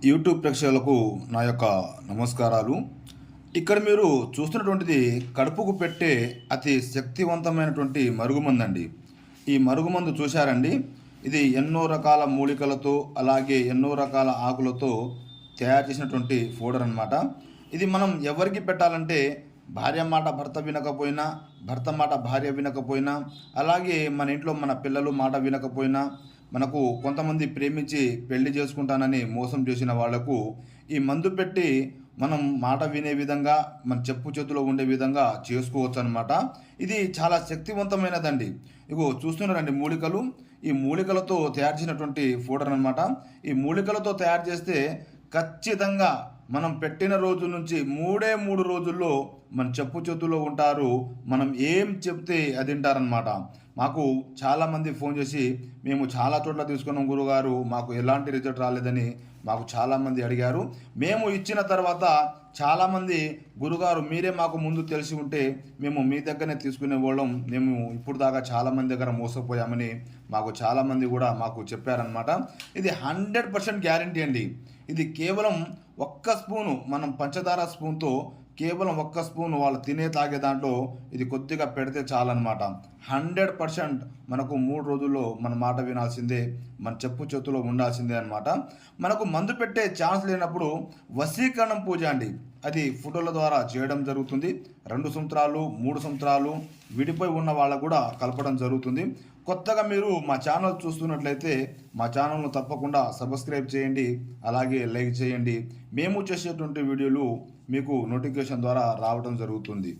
YouTube ప్రేక్షకులకు నా యొక్క నమస్కారాలు. ఇక్కడ మీరు చూస్తున్నటువంటిది కడుపుకు పెట్టే అతి శక్తివంతమైనటువంటి మరుగుమందండి. ఈ మరుగుమందు చూశారండి, ఇది ఎన్నో రకాల మూలికలతో అలాగే ఎన్నో రకాల ఆకులతో తయారు చేసినటువంటి పౌడర్ అన్నమాట. ఇది మనం ఎవరికి పెట్టాలంటే భార్య మాట భర్త వినకపోయినా, భర్త మాట భార్య వినకపోయినా, అలాగే మన ఇంట్లో మన పిల్లలు మాట వినకపోయినా, మనకు కొంతమంది ప్రేమించి పెళ్లి చేసుకుంటానని మోసం చేసిన వాళ్లకు ఈ మందు పెట్టి మనం మాట వినే విధంగా, మన చెప్పు చేతిలో ఉండే విధంగా చేసుకోవచ్చు అనమాట. ఇది చాలా శక్తివంతమైనదండి. ఇగో చూస్తున్నారండి మూలికలు. ఈ మూలికలతో తయారు చేసినటువంటి పౌడర్ అనమాట. ఈ మూలికలతో తయారు చేస్తే ఖచ్చితంగా మనం పెట్టిన రోజు నుంచి 3 రోజుల్లో మన చెప్పు చేతుల్లో ఉంటారు. మనం ఏం చెప్తే అది వింటారనమాట. మాకు చాలామంది ఫోన్ చేసి మేము చాలా చోట్ల తీసుకున్నాం గురుగారు, మాకు ఎలాంటి రిజల్ట్ రాలేదని మాకు చాలామంది అడిగారు. మేము ఇచ్చిన తర్వాత చాలామంది గురుగారు మీరే మాకు ముందు తెలిసి ఉంటే మేము మీ దగ్గరనే తీసుకునే వాళ్ళం, మేము ఇప్పుడు దాకా చాలామంది దగ్గర మోసపోయామని మాకు చాలామంది కూడా మాకు చెప్పారనమాట. ఇది 100% గ్యారంటీ అండి. ఇది కేవలం ఒక్క స్పూను, మనం పంచదార స్పూన్తో కేవలం ఒక్క స్పూన్ వాళ్ళు తినే తాగే దాంట్లో ఇది కొద్దిగా పెడితే చాలన్నమాట. 100% మనకు 3 రోజుల్లో మన మాట వినాల్సిందే, మన చెప్పు చేతులో ఉండాల్సిందే అనమాట. మనకు మందు పెట్టే ఛాన్స్ లేనప్పుడు వశీకరణం పూజ అండి, అది ఫోటోల ద్వారా చేయడం జరుగుతుంది. 2 సంవత్సరాలు 3 సంవత్సరాలు విడిపోయి ఉన్న వాళ్ళకు కూడా కలపడం జరుగుతుంది. కొత్తగా మీరు మా ఛానల్ చూస్తున్నట్లయితే మా ఛానల్ను తప్పకుండా సబ్స్క్రైబ్ చేయండి, అలాగే లైక్ చేయండి. మేము చేసేటువంటి వీడియోలు మీకు నోటిఫికేషన్ ద్వారా రావడం జరుగుతుంది.